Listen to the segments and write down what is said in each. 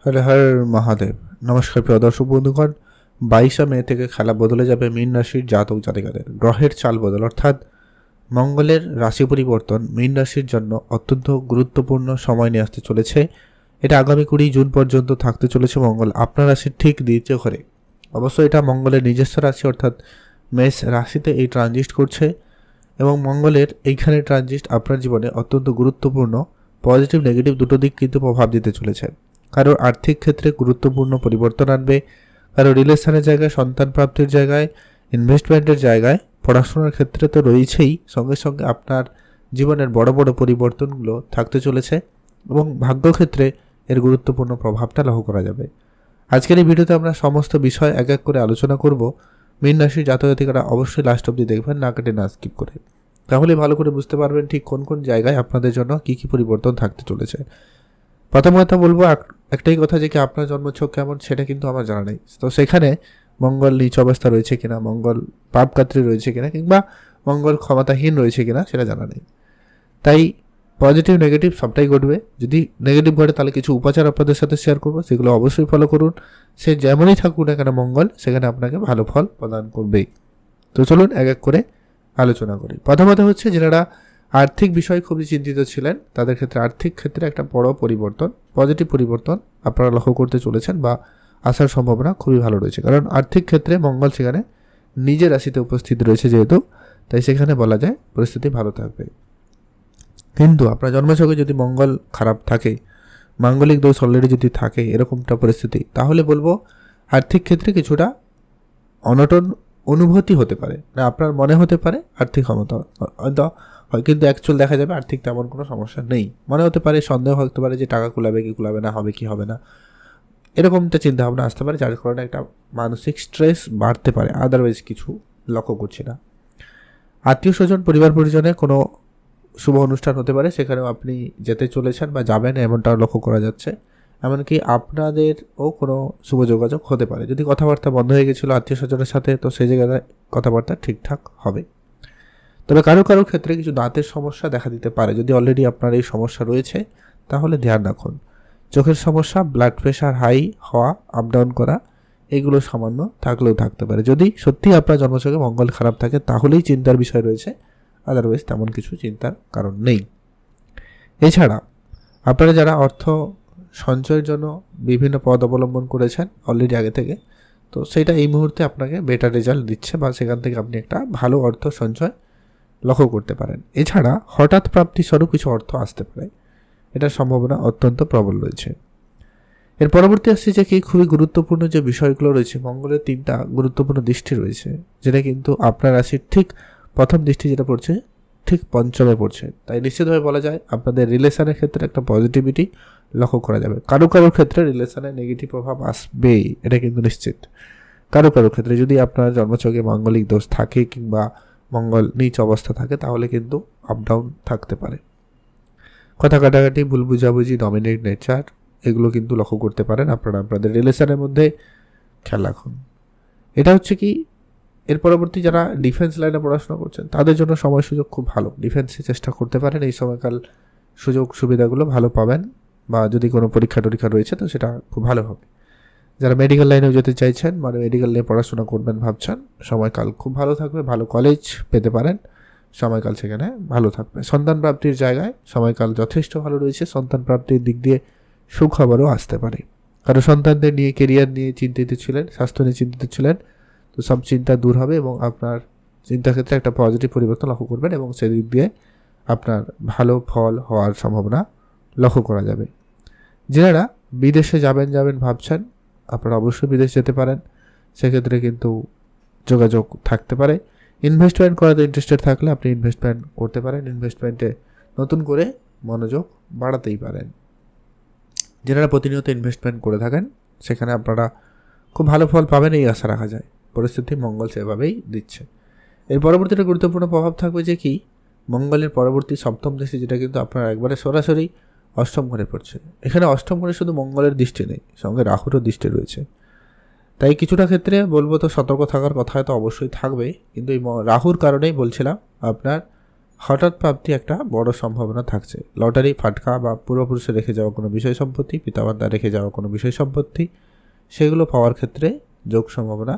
হর হর মহাদেব। নমস্কার প্রিয় দর্শক বন্ধুগণ, 22 মে থেকে খেলা বদলে যাবে মীন রাশির জাতক জাতিকাদের। গ্রহের চাল বদল অর্থাৎ মঙ্গলের রাশি পরিবর্তন মীন রাশির জন্য অত্যন্ত গুরুত্বপূর্ণ সময় নিয়ে আসতে চলেছে। এটা আগামী 20 জুন পর্যন্ত থাকতে চলেছে। মঙ্গল আপনার রাশির ঠিক দ্বিতীয় ঘরে, অবশ্যই এটা মঙ্গলের নিজস্ব রাশি অর্থাৎ মেষ রাশিতে এই ট্রানজিট করছে এবং মঙ্গলের এইখানে ট্রানজিট আপনার জীবনে অত্যন্ত গুরুত্বপূর্ণ পজিটিভ নেগেটিভ দুটো দিক কিন্তু প্রভাব দিতে চলেছে। কারোর আর্থিক ক্ষেত্রে গুরুত্বপূর্ণ পরিবর্তন আনবে, কারো রিলেশনের জায়গায়, সন্তান প্রাপ্তির জায়গায়, ইনভেস্টমেন্টের জায়গায়, পড়াশোনার ক্ষেত্রে তো রয়েছেই, সঙ্গে সঙ্গে আপনার জীবনের বড় বড় পরিবর্তনগুলো থাকতে চলেছে এবং ভাগ্যক্ষেত্রে এর গুরুত্বপূর্ণ প্রভাবটা লক্ষ্য করা যাবে। আজকের এই ভিডিওতে আমরা সমস্ত বিষয় এক এক করে আলোচনা করব। মীন রাশির জাতক জাতিকারা অবশ্যই লাস্ট অবধি দেখবেন, না কেটে না স্কিপ করে, তাহলে ভালো করে বুঝতে পারবেন ঠিক কোন কোন জায়গায় আপনাদের জন্য কী কী পরিবর্তন থাকতে চলেছে। প্রথম কথা বলবো একটাই কথা, যে কি আপনার জন্মছক কেমন সেটা কিন্তু আমার জানা নেই। তো সেখানে মঙ্গল নিচ অবস্থা রয়েছে কিনা, মঙ্গল পাপকাত্রী রয়েছে কিনা, কিংবা মঙ্গল ক্ষমতাহীন রয়েছে কিনা সেটা জানা নেই। তাই পজিটিভ নেগেটিভ সবটাই ঘটবে। যদি নেগেটিভ ঘটে তাহলে কিছু উপাচার আপনাদের সাথে শেয়ার করবো, সেগুলো অবশ্যই ফলো করুন। সে যেমনই থাকুক না কেন মঙ্গল সেখানে আপনাকে ভালো ফল প্রদান করবেই। তো চলুন এক এক করে আলোচনা করি। প্রথমত হচ্ছে, যারা আর্থিক বিষয়ে খুবই চিন্তিত ছিলেন তাদের ক্ষেত্রে আর্থিক ক্ষেত্রে একটা বড় পরিবর্তন, পজিটিভ পরিবর্তন আপনারা লক্ষ্য করতে চলেছেন বা আসার সম্ভাবনা খুবই ভালো রয়েছে। কারণ আর্থিক ক্ষেত্রে মঙ্গল সেখানে নিজের রাশিতে উপস্থিত রয়েছে যেহেতু, তাই সেখানে বলা যায় পরিস্থিতি ভালো থাকবে। কিন্তু আপনার জন্মছকে যদি মঙ্গল খারাপ থাকে, মাঙ্গলিক দোষ অলরেডি যদি থাকে এরকমটা পরিস্থিতি, তাহলে বলবো আর্থিক ক্ষেত্রে কিছুটা অনটন অনুভূতি হতে পারে, না আপনার মনে হতে পারে আর্থিক ক্ষমতা হয়, কিন্তু অ্যাকচুয়াল দেখা যাবে আর্থিক তেমন কোনো সমস্যা নেই। মনে হতে পারে, সন্দেহ হতে পারে যে টাকা কুলাবে কি কুলাবে না, হবে কি হবে না, এরকমটা চিন্তাভাবনা আসতে পারে, যার কারণে একটা মানসিক স্ট্রেস বাড়তে পারে। আদারওয়াইজ কিছু লক্ষ্য করছি না। আত্মীয় স্বজন পরিবার পরিজনে কোনো শুভ অনুষ্ঠান হতে পারে, সেখানেও আপনি যেতে চলেছেন বা যাবেন এমনটাও লক্ষ্য করা যাচ্ছে। এমনকি আপনাদেরও কোনো শুভ যোগাযোগ হতে পারে। যদি কথাবার্তা বন্ধ হয়ে গেছিলো আত্মীয় স্বজনের সাথে, তো সেই জায়গায় কথাবার্তা ঠিকঠাক হবে। তবে কারো কারো ক্ষেত্রে কিছু দাঁতের সমস্যা দেখা দিতে পারে। যদি অলরেডি আপনার এই সমস্যা রয়েছে তাহলে ধ্যান রাখুন। চোখের সমস্যা, ব্লাড প্রেশার হাই হওয়া, আপ ডাউন করা, এগুলো সামান্য থাকলেও থাকতে পারে। যদি সত্যি আপনার জন্মছকে মঙ্গল খারাপ থাকে তাহলেই চিন্তার বিষয় রয়েছে, আদারওয়াইজ তেমন কিছু চিন্তার কারণ নেই। এছাড়া আপনারা যারা অর্থ সঞ্চয়ের জন্য বিভিন্ন পথ অবলম্বন করেছেন অলরেডি আগে থেকে, তো সেটা এই মুহূর্তে আপনাকে বেটার রেজাল্ট দিচ্ছে বা সেখান থেকে আপনি একটা ভালো অর্থ সঞ্চয় লক্ষ্য করতে পারেন। এছাড়া হঠাৎ প্রাপ্তি স্বরূপ কিছু অর্থ আসতে পারে, এটার সম্ভাবনা অত্যন্ত প্রবল রয়েছে। এর পরবর্তী আসছে যে কি খুবই গুরুত্বপূর্ণ যে বিষয়গুলো রয়েছে, মঙ্গলের 3টা গুরুত্বপূর্ণ দৃষ্টি রয়েছে, যেটা কিন্তু আপনার রাশির ঠিক প্রথম দৃষ্টি যেটা পড়ছে ঠিক পঞ্চমে পড়ছে। তাই নিশ্চিতভাবে বলা যায় আপনাদের রিলেশনের ক্ষেত্রে একটা পজিটিভিটি লক্ষ্য করা যাবে। কারো কারোর ক্ষেত্রে রিলেশনে নেগেটিভ প্রভাব আসবেই, এটা কিন্তু নিশ্চিত। কারো কারোর ক্ষেত্রে যদি আপনার জন্মছকে মাঙ্গলিক দোষ থাকে কিংবা মঙ্গল নিচ অবস্থা থাকে তাহলে কিন্তু আপ ডাউন থাকতে পারে। কথা কাটাকাটি, ভুল বুঝাবুঝি, ডমিনেট নেচার, এগুলো কিন্তু লক্ষ্য করতে পারেন আপনারা আপনাদের রিলেশনের মধ্যে। খেয়াল রাখুন। এটা হচ্ছে কি, এর পরবর্তী যারা ডিফেন্স লাইনে পড়াশোনা করছেন তাদের জন্য সময় সুযোগ খুব ভালো। ডিফেন্সে চেষ্টা করতে পারেন, এই সময়কাল সুযোগ সুবিধাগুলো ভালো পাবেন, বা যদি কোনো পরীক্ষা টরীক্ষা রয়েছে তো সেটা খুব ভালো হবে। যারা মেডিকেল লাইনেও যেতে চাইছেন, মানে মেডিকেল নিয়ে পড়াশোনা করবেন ভাবছেন, সময়কাল খুব ভালো থাকবে, ভালো কলেজ পেতে পারেন, সময়কাল সেখানে ভালো থাকবে। সন্তান প্রাপ্তির জায়গায় সময়কাল যথেষ্ট ভালো রয়েছে। সন্তান প্রাপ্তির দিক দিয়ে সুখবরও আসতে পারে। কারো সন্তানদের নিয়ে, কেরিয়ার নিয়ে চিন্তিত ছিলেন, স্বাস্থ্য নিয়ে চিন্তিত ছিলেন, তো সব চিন্তা দূর হবে এবং আপনার চিন্তাক্ষেত্রে একটা পজিটিভ পরিবর্তন লক্ষ্য করবেন এবং সেদিক দিয়ে আপনার ভালো ফল হওয়ার সম্ভাবনা লক্ষ্য করা যাবে। যারা বিদেশে যাবেন ভাবছেন, আপনারা অবশ্যই বিদেশ যেতে পারেন, সেক্ষেত্রে কিন্তু যোগাযোগ থাকতে পারে। ইনভেস্টমেন্ট করাতে ইন্টারেস্টেড থাকলে আপনি ইনভেস্টমেন্ট করতে পারেন, ইনভেস্টমেন্টে নতুন করে মনোযোগ বাড়াতেই পারেন। যারা প্রতিনিয়ত ইনভেস্টমেন্ট করে থাকেন সেখানে আপনারা খুব ভালো ফল পাবেন এই আশা রাখা যায়। পরিস্থিতি মঙ্গল সেভাবেই দিচ্ছে। এর পরবর্তীতে গুরুত্বপূর্ণ প্রভাব থাকবে যে কি, মঙ্গলের পরবর্তী সপ্তম দৃষ্টি, যেটা কিন্তু আপনার একবারে সরাসরি অষ্টম ঘরে পড়ছে। এখানে অষ্টম ঘরে শুধু মঙ্গলের দৃষ্টি নেই, সঙ্গে রাহুরও দৃষ্টি রয়েছে। তাই কিছুটা ক্ষেত্রে বলবো তো সতর্ক থাকার কথা হয়তো অবশ্যই থাকবে, কিন্তু এই রাহুর কারণেই বলছিলাম আপনার হঠাৎ প্রাপ্তি একটা বড় সম্ভাবনা থাকছে। লটারি, ফাটকা বা পূর্বপুরুষে রেখে যাওয়া কোনো বিষয় সম্পত্তি, পিতামাতা রেখে যাওয়া কোনো বিষয় সম্পত্তি, সেগুলো পাওয়ার ক্ষেত্রে যোগ সম্ভাবনা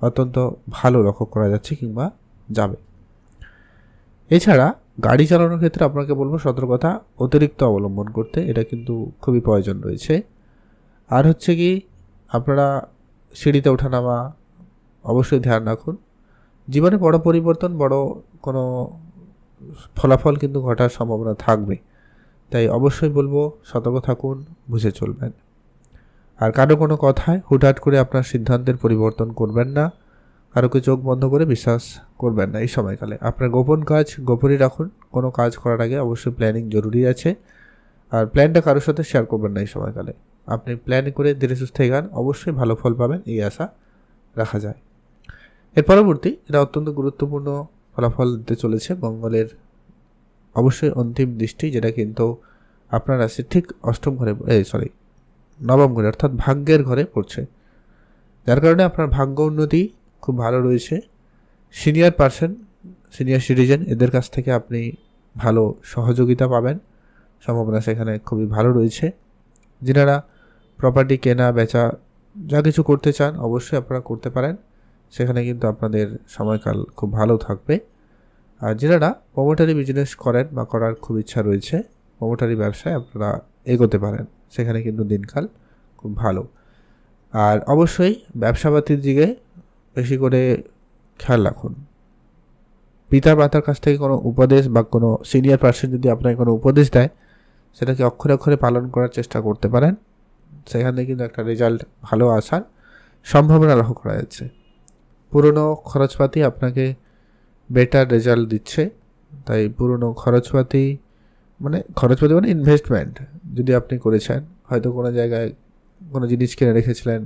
অত্যন্ত ভালো লক্ষ্য করা যাচ্ছে কিংবা যাবে। এছাড়া গাড়ি চালানোর ক্ষেত্রে আপনাকে বলবো সতর্কতা অতিরিক্ত অবলম্বন করতে, এটা কিন্তু খুবই প্রয়োজন রয়েছে। আর হচ্ছে কি, আপনারা সিঁড়িতে ওঠানামা অবশ্যই ধ্যান রাখুন। জীবনে বড় পরিবর্তন, বড় কোনো ফলাফল কিন্তু ঘটার সম্ভাবনা থাকবে, তাই অবশ্যই বলবো সতর্ক থাকুন, বুঝে চলবেন। আর কারো কোনো কথায় হুটহাট করে আপনার সিদ্ধান্তের পরিবর্তন করবেন না, কারোকে চোখ বন্ধ করে বিশ্বাস করবেন না। এই সময়কালে আপনার গোপন কাজ গোপনই রাখুন। কোনো কাজ করার আগে অবশ্যই প্ল্যানিং জরুরি আছে, আর প্ল্যানটা কারোর সাথে শেয়ার করবেন না এই সময়কালে। আপনি প্ল্যান করে ধীরে সুস্থে এগান, অবশ্যই ভালো ফল পাবেন, এই আশা রাখা যায়। এর পরবর্তী, এটা অত্যন্ত গুরুত্বপূর্ণ ফলাফল দিতে চলেছে মঙ্গলের অবশ্যই অন্তিম দৃষ্টি, যেটা কিন্তু আপনার রাশির ঠিক অষ্টম ঘরে, নবম ঘরে অর্থাৎ ভাগ্যের ঘরে পড়ছে, যার কারণে আপনার ভাগ্য উন্নতি খুব ভালো রয়েছে। সিনিয়র পার্সন, সিনিয়র সিটিজেন, এদের কাছ থেকে আপনি ভালো সহযোগিতা পাবেন, সম্ভাবনা সেখানে খুবই ভালো রয়েছে। যিনারা প্রপার্টি কেনা বেচা যা কিছু করতে চান অবশ্যই আপনারা করতে পারেন, সেখানে কিন্তু আপনাদের সময়কাল খুব ভালো থাকবে। আর যারা প্রমোটারি বিজনেস করেন বা করার খুব ইচ্ছা রয়েছে, প্রমোটারি ব্যবসায় আপনারা এগোতে পারেন, সেখানে কিন্তু দিনকাল খুব ভালো। আর অবশ্যই ব্যবসাপাতির দিকে বেশি করে খেয়াল রাখুন। পিতা মাতার কাছ থেকে কোনো উপদেশ বা কোনো সিনিয়র পার্সন যদি আপনাকে কোনো উপদেশ দেয়, সেটাকে অক্ষরে অক্ষরে পালন করার চেষ্টা করতে পারেন, সেখানে কিন্তু একটা রেজাল্ট ভালো আসার সম্ভাবনা লক্ষ্য করা যাচ্ছে। পুরনো খরচপাতি আপনাকে বেটার রেজাল্ট দিচ্ছে, তাই পুরনো খরচপাতি মানে ইনভেস্টমেন্ট যদি আপনি করেছেন, হয়তো কোনো জায়গায় কোনো জিনিস কিনে রেখেছিলেন,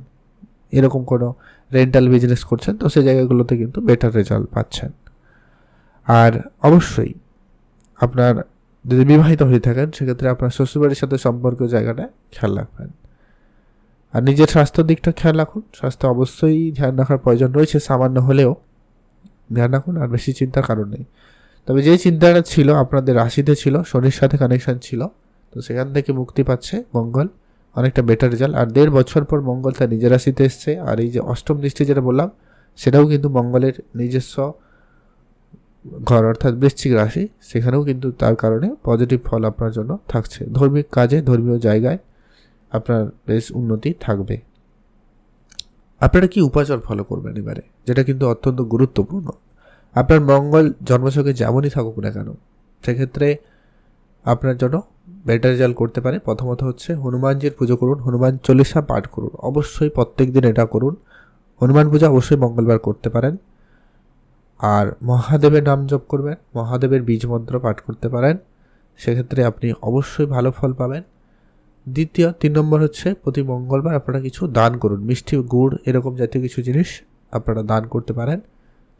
এরকম কোনো রেন্টাল বিজনেস করছেন, তো সেই জায়গাগুলোতে কিন্তু বেটার রেজাল্ট পাচ্ছেন। আর অবশ্যই আপনার যদি বিবাহিত হয়ে থাকেন, সেক্ষেত্রে আপনার শ্বশুরবাড়ির সাথে সম্পর্ক জায়গাটা খেয়াল রাখবেন। আর নিজের স্বাস্থ্যের দিকটা খেয়াল রাখুন, স্বাস্থ্য অবশ্যই ধ্যান রাখার প্রয়োজন রয়েছে, সামান্য হলেও ধ্যান রাখুন, আর বেশি চিন্তার কারণ নেই। তবে যে চিন্তাটা ছিল আপনাদের রাশিতে ছিল, শনির সাথে কানেকশন ছিল, তো সেখান থেকে মুক্তি পাচ্ছে মঙ্গল, অনেকটা বেটার রেজাল্ট। আর 1.5 বছর পর মঙ্গল তার নিজের রাশিতে এসছে, আর এই যে অষ্টম দৃষ্টি যেটা বললাম, সেটাও কিন্তু মঙ্গলের নিজস্ব ঘর অর্থাৎ বৃশ্চিক রাশি, সেখানেও কিন্তু তার কারণে পজিটিভ ফল আপনার জন্য থাকছে। ধর্মিক কাজে, ধর্মীয় জায়গায় আপনার বেশ উন্নতি থাকবে। আপনারা কি উপাচার ফলো করবেন এবারে, যেটা কিন্তু অত্যন্ত গুরুত্বপূর্ণ। আপনার মঙ্গল জন্মছকে যেমনই থাকুক না কেন, সেক্ষেত্রে আপনার জন্য বেটার রেজাল্ট করতে পারে। প্রথমত হচ্ছে হনুমানজির পুজো করুন, হনুমান চল্লিশা পাঠ করুন, অবশ্যই প্রত্যেক দিন এটা করুন। হনুমান পূজা অবশ্যই মঙ্গলবার করতে পারেন। আর মহাদেবের নাম জপ করবেন, মহাদেবের বীজ মন্ত্র পাঠ করতে পারেন, সেক্ষেত্রে আপনি অবশ্যই ভালো ফল পাবেন। 3 নম্বর হচ্ছে প্রতি মঙ্গলবার আপনারা কিছু দান করুন, মিষ্টি, গুড় এরকম জাতীয় কিছু জিনিস আপনারা দান করতে পারেন,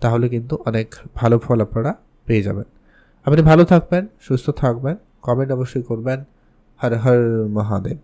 তাহলে কিন্তু অনেক ভালো ফল আপনারা পেয়ে যাবেন। আপনি ভালো থাকবেন, সুস্থ থাকবেন, কমেন্ট অবশ্যই করবেন। হর হর মহাদেব।